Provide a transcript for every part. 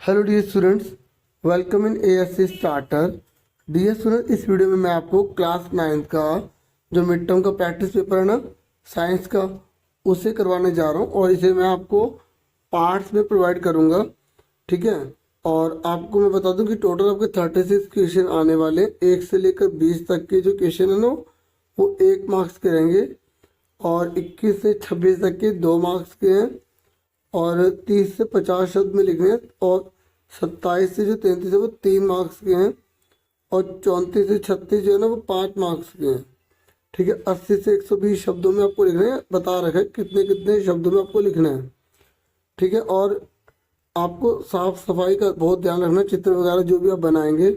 Hello dear students, welcome in ASC starter. Dear student, इस video में मैं आपको क्लास 9 का जो मिड टर्म का प्रैक्टिस पेपर है ना साइंस का, उसे करवाने जा रहा हूँ और इसे मैं आपको पार्ट्स में प्रोवाइड करूँगा। ठीक है। और आपको मैं बता दूं कि टोटल आपके 36 क्वेश्चन आने वाले, 1 से लेकर 20 तक के जो क्वेश्चन है ना वो 1 मार्क्स के रहेंगे और 21 से 26 तक के 2 मार्क्स के हैं और 30 से 50 शब्द में लिखने हैं और 27 से जो 33 है वो 3 मार्क्स के हैं और 34 से 36 जो है ना वो 5 मार्क्स के हैं। ठीक है। 80 से 120 शब्दों में आपको लिखना है, बता रखा है कितने कितने शब्दों में आपको लिखना है। ठीक है। और आपको साफ सफाई का बहुत ध्यान रखना, चित्र वगैरह जो भी आप बनाएंगे।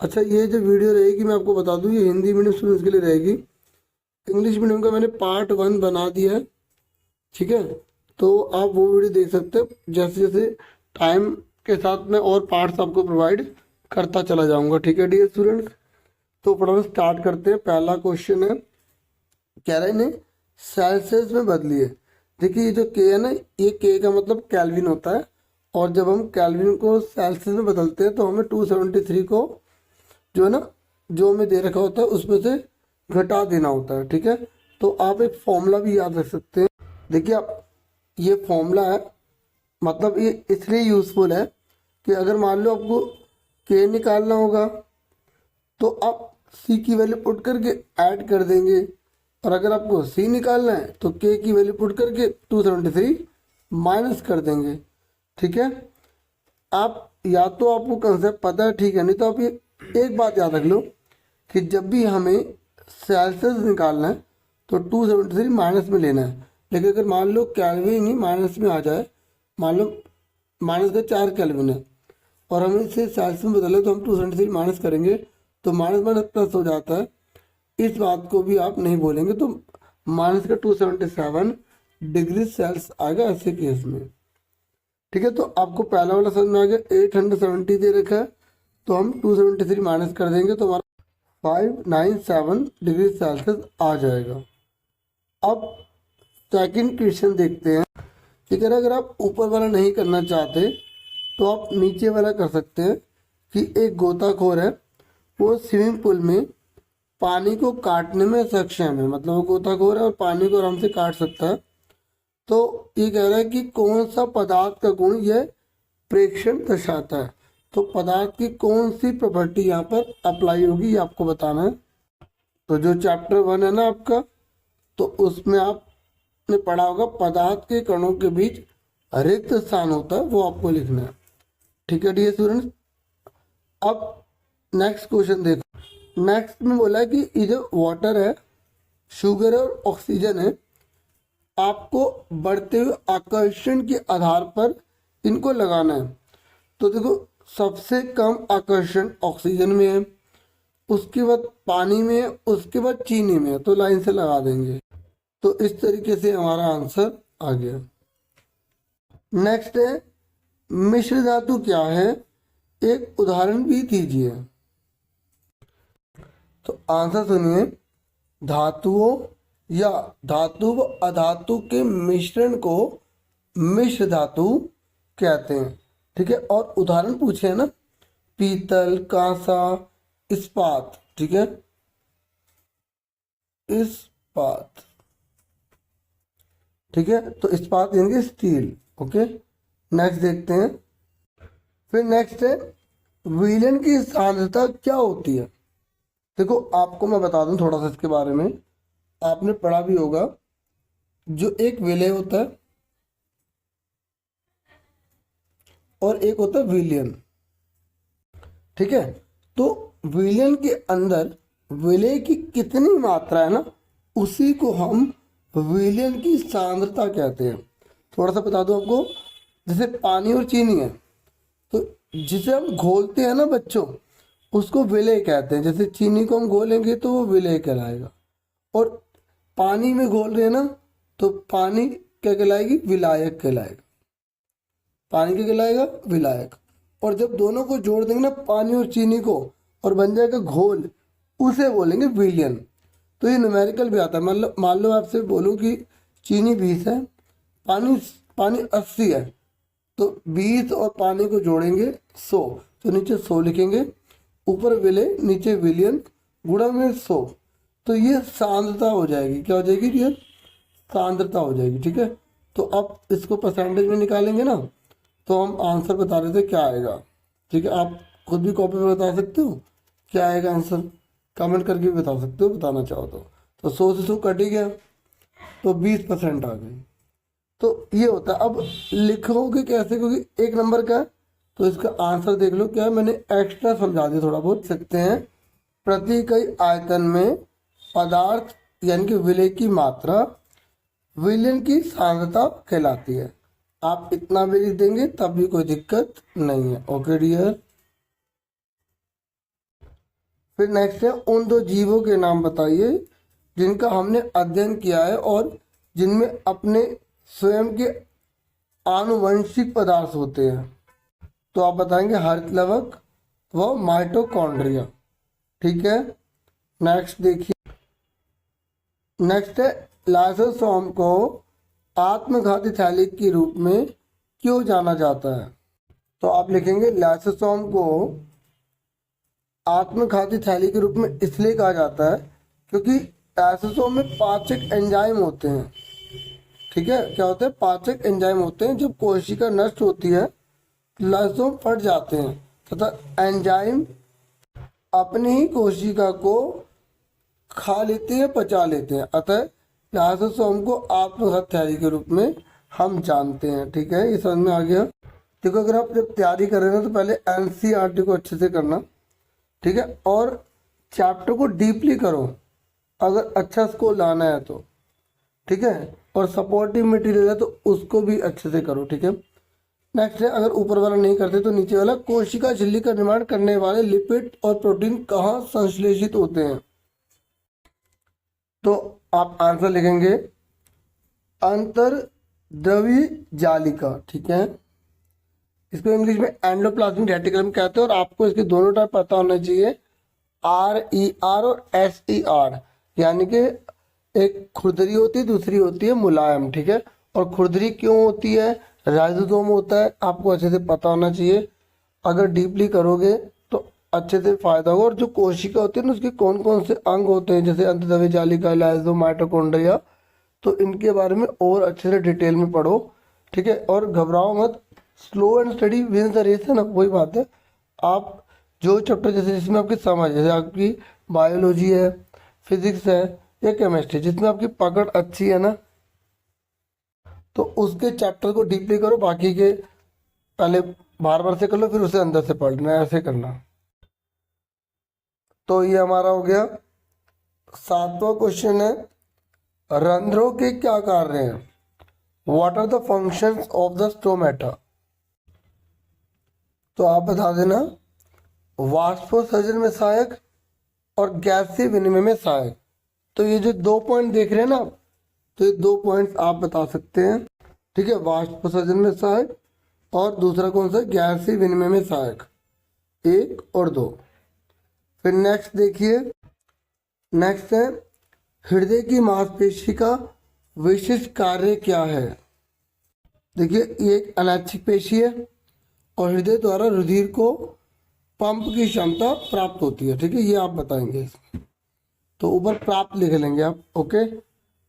अच्छा, ये जो वीडियो रहेगी मैं आपको बता दूं, ये हिंदी मीडियम स्टूडेंट्स के लिए रहेगी। इंग्लिश मीडियम का मैंने पार्ट 1 बना दिया है। ठीक है। तो आप वो वीडियो देख सकते हो। जैसे जैसे टाइम के साथ में और पार्ट्स आपको प्रोवाइड करता चला जाऊंगा। ठीक है डियर स्टूडेंट्स, तो फटाफट स्टार्ट करते हैं। पहला क्वेश्चन है, कह रहा है इन्हें सेल्सियस में बदलिए। देखिए ये जो के है ना, ये के का मतलब केल्विन होता है और जब हम केल्विन को सेल्सियस में बदलते हैं तो हमें 273 को जो है ना, जो हमें दे रखा होता है उसमें से घटा देना होता है। ठीक है। तो आप एक फॉर्मूला भी याद रख सकते हैं। देखिए आप, ये फॉर्मूला है, मतलब ये इसलिए यूज़फुल है कि अगर मान लो आपको के निकालना होगा तो आप सी की वैल्यू पुट करके ऐड कर देंगे और अगर आपको सी निकालना है तो के की वैल्यू पुट करके 273 माइनस कर देंगे। ठीक है। आप या तो आपको कंसेप्ट पता है, ठीक है, नहीं तो आप ये एक बात याद रख लो कि जब भी हमें सेल्सियस निकालना है तो 273 माइनस में लेना है। लेकिन अगर मान लो केल्विन ही माइनस में आ जाए, मान लो माइनस का 4 केल्विन है और हम इसे सेल्सियस में बदले तो हम 273 माइनस करेंगे तो माइनस माइनस प्लस हो जाता है। इस बात को भी आप नहीं बोलेंगे तो माइनस का 277 डिग्री सेल्सियस आएगा ऐसे केस में। ठीक है। तो आपको पहला वाला समझ में आ गया। 870 दे रखा है तो हम 273 माइनस कर देंगे तो हमारा 597 डिग्री सेल्सियस आ जाएगा। अब सेकंड क्वेश्चन देखते हैं। ठीक है। अगर आप ऊपर वाला नहीं करना चाहते तो आप नीचे वाला कर सकते हैं कि एक गोताखोर है, वो स्विमिंग पूल में पानी को काटने में सक्षम है, मतलब वो गोताखोर है और पानी को आराम से काट सकता है। तो ये कह रहा है कि कौन सा पदार्थ का गुण यह प्रेक्षण दर्शाता है। तो पदार्थ की कौन सी प्रॉपर्टी यहाँ पर अप्लाई होगी ये आपको बताना है। तो जो चैप्टर 1 है ना आपका, तो उसमें आपने पढ़ा होगा पदार्थ के कणों के बीच रिक्त स्थान होता है, वो आपको लिखना है। ठीक है डियर स्टूडेंट्स। अब नेक्स्ट क्वेश्चन देखो। नेक्स्ट में बोला है कि ये जो वाटर है, शुगर है और ऑक्सीजन है, आपको बढ़ते हुए आकर्षण के आधार पर इनको लगाना है। तो देखो, सबसे कम आकर्षण ऑक्सीजन में है, उसके बाद पानी में है, उसके बाद चीनी में है, तो लाइन से लगा देंगे। तो इस तरीके से हमारा आंसर आ गया। नेक्स्ट है, मिश्र धातु क्या है, एक उदाहरण भी दीजिए। तो आंसर सुनिए, धातुओं या धातु व अधातु के मिश्रण को मिश्र धातु कहते हैं। ठीक है। और उदाहरण पूछे हैं ना, पीतल, कांसा, इस्पात। ठीक है, इस्पात। ठीक है। तो इस्पात यानी स्टील। ओके। नेक्स्ट देखते हैं। फिर नेक्स्ट है, विलयन की सांद्रता क्या होती है। देखो आपको मैं बता दूं थोड़ा सा इसके बारे में, आपने पढ़ा भी होगा। जो एक विलय होता है और एक होता है विलयन। ठीक है। तो विलयन के अंदर विलय की कितनी मात्रा है ना, उसी को हम विलयन की सांद्रता कहते हैं। थोड़ा सा बता दूं आपको, जैसे पानी और चीनी है, तो जिसे हम घोलते हैं ना बच्चों, उसको विलय कहते हैं। जैसे चीनी को हम घोलेंगे तो वो विलय कहलाएगा, और पानी में घोल रहे हैं ना तो पानी क्या कहलाएगी, विलायक कहलाएगा। पानी क्या कहलाएगा, विलायक। और जब दोनों को जोड़ देंगे ना, पानी और चीनी को, और बन जाएगा घोल, उसे बोलेंगे विलयन। तो ये न्यूमेरिकल भी आता है। मान लो आपसे बोलूँ कि चीनी 20 है, पानी 80 है, तो 20 और पानी को जोड़ेंगे 100, तो नीचे 100 लिखेंगे, ऊपर विले नीचे विलियन गुणा में 100, तो ये सांद्रता हो जाएगी। क्या हो जाएगी ये? सांद्रता हो जाएगी। ठीक है, तो अब इसको परसेंटेज में निकालेंगे ना, तो हम आंसर बता देते क्या आएगा। ठीक है, आप खुद भी कॉपी पर बता सकते हो क्या आएगा आंसर, कमेंट करके भी बता सकते हो बताना चाहो तो 100 से 100 कट ही गया, तो 20% आ गई। तो ये होता है। अब लिखोगे कैसे, क्योंकि एक नंबर का है, तो इसका आंसर देख लो क्या है, मैंने एक्स्ट्रा समझा दिया थोड़ा बहुत। सकते हैं प्रति इकाई आयतन में पदार्थ यानी कि विलय की मात्रा विलयन की सांद्रता कहलाती है। आप इतना भी लिख देंगे तब भी कोई दिक्कत नहीं है। Okay dear. फिर नेक्स्ट है, उन दो जीवों के नाम बताइए जिनका हमने अध्ययन किया है और जिनमें अपने स्वयं के आनुवंशिक पदार्थ होते हैं। तो आप बताएंगे हरित लवक व माइटोकॉन्ड्रिया। ठीक है, नेक्स्ट देखिए, नेक्स्ट है लाइसोसोम को आत्मघाती थैली के रूप में क्यों जाना जाता है। तो आप लिखेंगे लाइसोसोम को आत्मघाती थैली के रूप में इसलिए कहा जाता है क्योंकि लाइसोसोम में पाचक एंजाइम होते हैं। ठीक है, क्या होते हैं? पाचक एंजाइम होते हैं। जब कोशिका नष्ट होती है लाइसोसोम फट जाते हैं तथा एंजाइम अपनी ही कोशिका को खा लेते हैं, पचा लेते हैं। अतः लाइसोसोम को आत्मघाती थैली के रूप में हम जानते हैं। ठीक है, ये समझ में आ गया। देखो, अगर आप जब तैयारी कर रहे हो तो पहले एनसीईआरटी को अच्छे से करना। ठीक है, और चैप्टर को डीपली करो अगर अच्छा स्कोर लाना है तो। ठीक है, और सपोर्टिव मटेरियल है तो उसको भी अच्छे से करो। ठीक है, नेक्स्ट है, अगर ऊपर वाला नहीं करते तो नीचे वाला, कोशिका झिल्ली का निर्माण करने वाले लिपिड और प्रोटीन कहाँ संश्लेषित होते हैं। तो आप आंसर लिखेंगे अंतर्द्रव्यी जालिका। ठीक है, इसको इंग्लिश में एंडोप्लाज्मिक रेटिकुलम कहते हैं और आपको इसके दोनों टाइप पता होना चाहिए, RER और SER। यानी कि एक खुरदरी होती है, दूसरी होती है मुलायम। ठीक है, और खुरदरी क्यों होती है, राइजोसोम होता है, आपको अच्छे से पता होना चाहिए। अगर डीपली करोगे तो अच्छे से फायदा होगा। और जो कोशिका होती है ना, उसके कौन कौन से अंग होते हैं, जैसे अंतर्द्रव्यी जालिका, लाइसोसोम, माइटोकॉन्ड्रिया, तो इनके बारे में और अच्छे से डिटेल में पढ़ो। ठीक है, और घबराओ मत, slow and study wins the race है ना, वही बात है। आप जो चैप्टर जैसे जिसमें आपकी समझ, जैसे आपकी बायोलॉजी है, फिजिक्स है या केमिस्ट्री, जिसमें आपकी पकड़ अच्छी है ना, तो उसके चैप्टर को डीपली करो। बाकी के पहले बार बार से कर लो, फिर उसे अंदर से पढ़ना, ऐसे करना। तो ये हमारा हो गया। 7वां क्वेश्चन है, रंध्रों के क्या कार्य हैं। What are the functions of the stomata. तो आप बता देना, वाष्पोत्सर्जन में सहायक और गैसीय विनिमय में सहायक। तो ये जो 2 पॉइंट देख रहे हैं ना, तो ये 2 पॉइंट्स आप बता सकते हैं। ठीक है, वाष्पोत्सर्जन में सहायक और दूसरा कौन सा, गैसीय विनिमय में सहायक, 1 और 2। फिर नेक्स्ट देखिए, नेक्स्ट है, हृदय की मांसपेशी का विशिष्ट कार्य क्या है। देखिए, ये एक अनैच्छिक पेशी है और हृदय द्वारा रुधिर को पंप की क्षमता प्राप्त होती है। ठीक है, ये आप बताएंगे इसमें, तो ऊपर प्राप्त लिख लेंगे आप। ओके,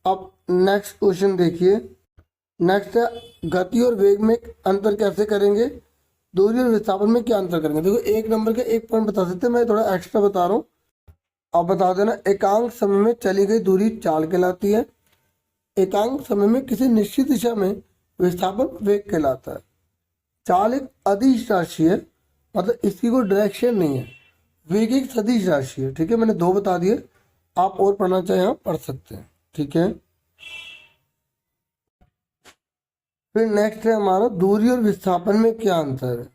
अब नेक्स्ट क्वेश्चन देखिए। नेक्स्ट है, गति और वेग में अंतर कैसे करेंगे, दूरी और विस्थापन में क्या अंतर करेंगे। देखो, 1 नंबर का 1 पॉइंट बता सकते हैं, मैं थोड़ा एक्स्ट्रा बता रहा हूँ। आप बता देना, एकांक समय में चली गई दूरी चाल कहलाती है। एकांक समय में किसी निश्चित दिशा में विस्थापन वेग कहलाता है। चाल एक अदिश राशि है, मतलब इसकी कोई डायरेक्शन नहीं है। वेग एक सदिश राशि है। ठीक है, मैंने 2 बता दिए, आप और पढ़ना चाहें आप पढ़ सकते हैं। ठीक है, फिर नेक्स्ट है हमारा, दूरी और विस्थापन में क्या अंतर है।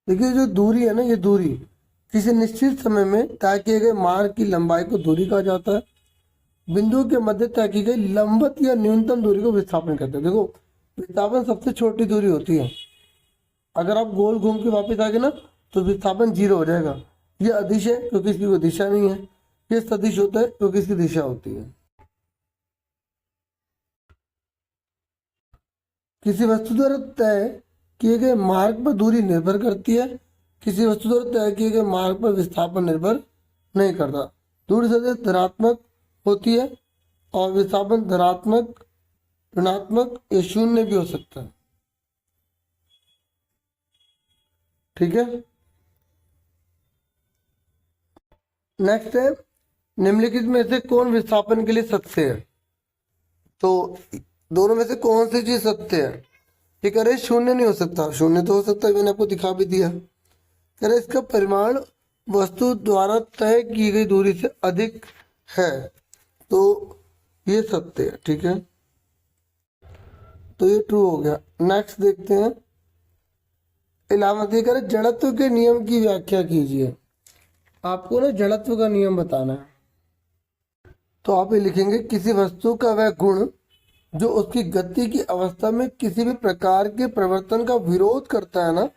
देखिए, जो दूरी है ना, ये दूरी किसी निश्चित समय में तय किए गए मार्ग की लंबाई को दूरी कहा जाता है। बिंदु के मध्य तय की गई लंबवत या न्यूनतम दूरी को विस्थापन कहते हैं। देखो, विस्थापन सबसे छोटी दूरी होती है। अगर आप गोल घूम के वापस आ गए ना, तो विस्थापन 0 हो जाएगा। ये अदिश है क्योंकि इसकी कोई दिशा नहीं है, ये सदिश होता है क्योंकि इसकी दिशा होती है। किसी वस्तु द्वारा तय किए गए मार्ग पर दूरी निर्भर करती है, किसी वस्तु द्वारा तय किए गए मार्ग पर विस्थापन निर्भर नहीं करता। दूरी सदैव धनात्मक होती है और विस्थापन धनात्मक, ऋणात्मक या शून्य भी हो सकता है। ठीक है। नेक्स्ट है, निम्नलिखित में से कौन विस्थापन के लिए सत्य है? तो दोनों में से कौन सी चीज सत्य है? ये कह रहे शून्य नहीं हो सकता, शून्य तो हो सकता है, मैंने आपको दिखा भी दिया। कह रहे इसका परिमाण वस्तु द्वारा तय की गई दूरी से अधिक है, तो ये सत्य है। ठीक है, तो ये ट्रू हो गया। नेक्स्ट देखते हैं, इलामती कह रहे जड़त्व के नियम की व्याख्या कीजिए। आपको ना जड़त्व का नियम बताना है, तो आप ये लिखेंगे किसी वस्तु का वह गुण जो उसकी गति की अवस्था में किसी भी प्रकार के परिवर्तन का विरोध करता है ना,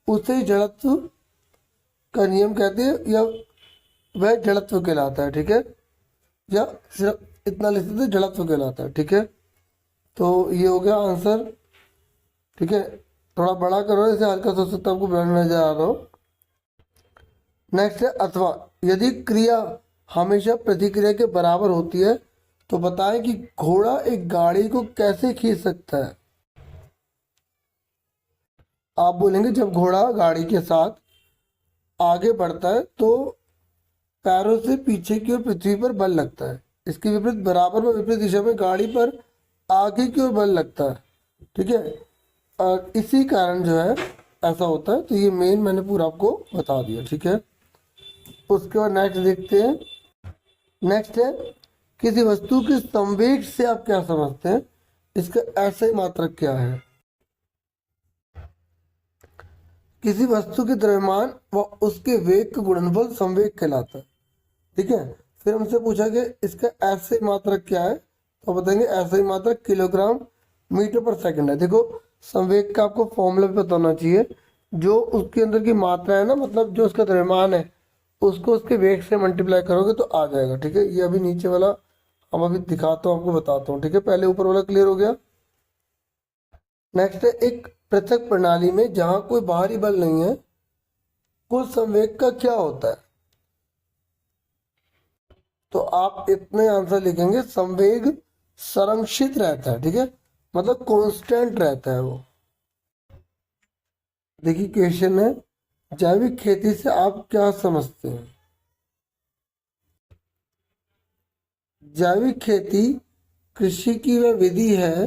उसे ही जड़त्व का नियम कहते हैं, या वह जड़त्व कहलाता है। ठीक है, या सिर्फ इतना लिख सकते जड़त्व कहलाता है। ठीक है, तो ये हो गया आंसर। ठीक है, थोड़ा बड़ा करो, इसे हल्का सोच सकता आपको बड़ा नजर आ रहा हो। नेक्स्ट है, अथवा यदि क्रिया हमेशा प्रतिक्रिया के बराबर होती है तो बताएं कि घोड़ा एक गाड़ी को कैसे खींच सकता है। आप बोलेंगे जब घोड़ा गाड़ी के साथ आगे बढ़ता है तो पैरों से पीछे की ओर पृथ्वी पर बल लगता है, इसके विपरीत बराबर व विपरीत दिशा में गाड़ी पर आगे की ओर बल लगता है। ठीक है, और इसी कारण जो है ऐसा होता है। तो ये मेन मैंने पूरा आपको बता दिया। ठीक है, उसके बाद नेक्स्ट देखते हैं। नेक्स्ट है, किसी वस्तु के संवेग से आप क्या समझते हैं? इसका ऐसे मात्रक क्या है? किसी वस्तु के द्रव्यमान व उसके वेग का गुणनफल संवेग कहलाता है। ठीक है, फिर हमसे पूछा कि इसका ऐसे मात्रक क्या है, तो बताएंगे ऐसे मात्रक किलोग्राम मीटर पर सेकंड है। देखो संवेग का आपको फॉर्मूला भी पता होना चाहिए। जो उसके अंदर की मात्रा है ना, मतलब जो उसका द्रव्यमान है, उसको उसके वेग से मल्टीप्लाई करोगे तो आ जाएगा। ठीक है, ये अभी नीचे वाला हम अभी दिखाता हूँ, आपको बताता हूँ। ठीक है, पहले ऊपर वाला क्लियर हो गया। नेक्स्ट है, एक पृथक प्रणाली में जहां कोई बाहरी बल नहीं है, कुल संवेग का क्या होता है? तो आप इतने आंसर लिखेंगे, संवेग संरक्षित रहता है। ठीक है, मतलब कांस्टेंट रहता है वो। देखिए क्वेश्चन है, जैविक खेती से आप क्या समझते हैं? जैविक खेती कृषि की वह विधि है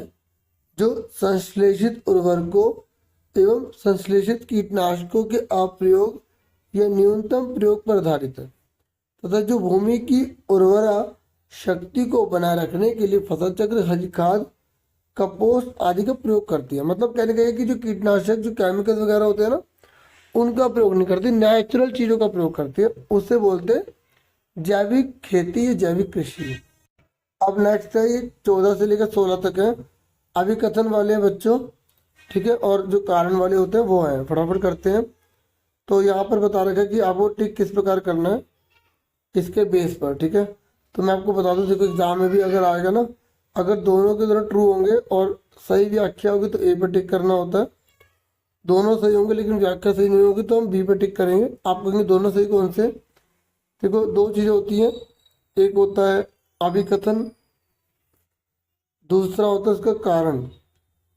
जो संश्लेषित उर्वरकों एवं संश्लेषित कीटनाशकों के अप्रयोग या न्यूनतम प्रयोग पर आधारित है तथा जो भूमि की उर्वरा शक्ति को बनाए रखने के लिए फसल चक्र, हरी खाद, कंपोस्ट आदि का प्रयोग करती है। मतलब कहने का है कि जो कीटनाशक, जो केमिकल वगैरह होते हैं ना, उनका प्रयोग नहीं करती, नेचुरल चीज़ों का प्रयोग करती है। उसे बोलते हैं जैविक खेती या जैविक कृषि। अब नेक्स्ट है, ये 14 से लेकर 16 तक है, अभिकथन वाले हैं बच्चों। ठीक है, और जो कारण वाले होते हैं वो हैं, फटाफट करते हैं। तो यहाँ पर बता रखा है कि आपको टिक किस प्रकार करना है, इसके बेस पर। ठीक है, तो मैं आपको बता दूं, देखो एग्जाम में भी अगर आएगा ना, अगर दोनों के दोनों ट्रू होंगे और सही व्याख्या होगी तो ए पर टिक करना होता है। दोनों सही होंगे लेकिन व्याख्या सही नहीं होगी तो हम बी पर टिक करेंगे। आप कहेंगे दोनों सही कौन से? देखो दो चीज़ें होती हैं, एक होता है अभिकथन, दूसरा होता है उसका कारण।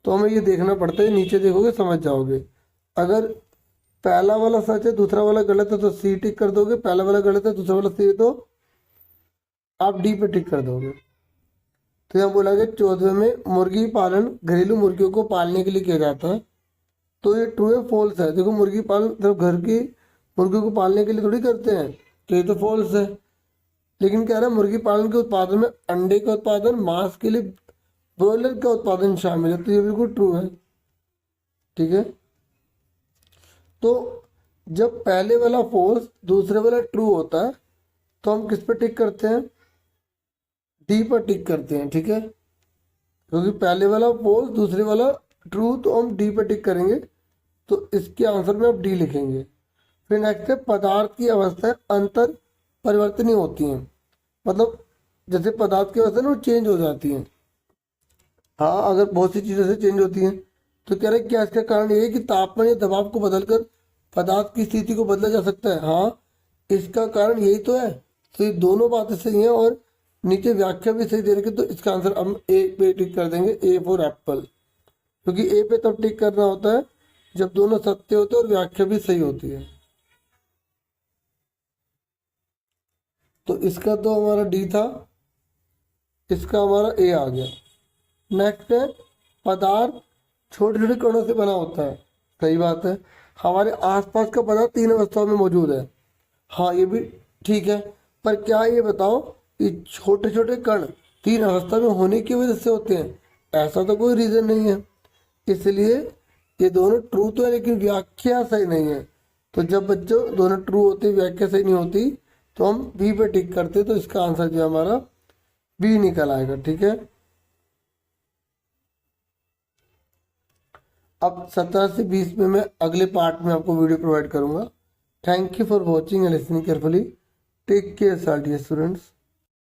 तो हमें ये देखना पड़ता है, नीचे देखोगे समझ जाओगे। अगर पहला वाला सच है दूसरा वाला गलत है तो सी टिक कर दोगे, पहला वाला गलत है दूसरा वाला सही है तो आप डी पे टिक कर दोगे। तो यहाँ बोला गया 14वें में मुर्गी पालन घरेलू मुर्गियों को पालने के लिए किया जाता है। तो ये ट्रू है फॉल्स है? देखो मुर्गी पालन सिर्फ घर की मुर्गियों को पालने के लिए थोड़ी करते हैं, तो ये तो फॉल्स है। लेकिन कह रहा है मुर्गी पालन के उत्पादन में अंडे का उत्पादन, मांस के लिए ब्रॉयलर का उत्पादन शामिल है, तो ये बिल्कुल ट्रू है। ठीक है, तो जब पहले वाला फॉल्स दूसरे वाला ट्रू होता है तो हम किस पर टिक करते हैं? डी पर टिक करते हैं। ठीक है, क्योंकि पहले वाला फॉल्स दूसरे वाला ट्रू, तो हम डी पर टिक करेंगे। तो इसके आंसर में आप डी लिखेंगे। फिर नेक्स्ट है, पदार्थ की अवस्थाएं अंतर परिवर्तनीय होती हैं। मतलब जैसे पदार्थ की अवस्था ना वो चेंज हो जाती हैं। हाँ, अगर बहुत सी चीज़ें से चेंज होती हैं तो कह रहे क्या इसका कारण ये है कि तापमान या दबाव को बदलकर पदार्थ की स्थिति को बदला जा सकता है। हाँ, इसका कारण यही तो है। तो ये दोनों बातें सही हैं और नीचे व्याख्या भी सही दे रखी है, तो इसका आंसर हम ए पे टिक कर देंगे, ए फॉर एप्पल। क्योंकि ए पे तब टिक करना होता है जब दोनों सत्य होते हैं और व्याख्या भी सही होती है। तो इसका तो हमारा डी था, इसका हमारा ए आ गया। नेक्स्ट है पदार्थ छोटे छोटे कणों से बना होता है। सही बात है, हमारे आसपास का पदार्थ 3 अवस्थाओं में मौजूद है। हाँ, ये भी ठीक है, पर क्या ये बताओ कि छोटे छोटे कण 3 अवस्था में होने की वजह से होते हैं? ऐसा तो कोई रीजन नहीं है। इसलिए ये दोनों ट्रू तो है लेकिन व्याख्या सही नहीं है। तो जब बच्चों दोनों ट्रू होते व्याख्या सही नहीं होती तो हम बी पे टिक करते, तो इसका आंसर जो हमारा बी निकल आएगा। ठीक है, अब 17 से 20 में मैं अगले पार्ट में आपको वीडियो प्रोवाइड करूंगा। Thank you for watching and listening carefully. Take care dear students.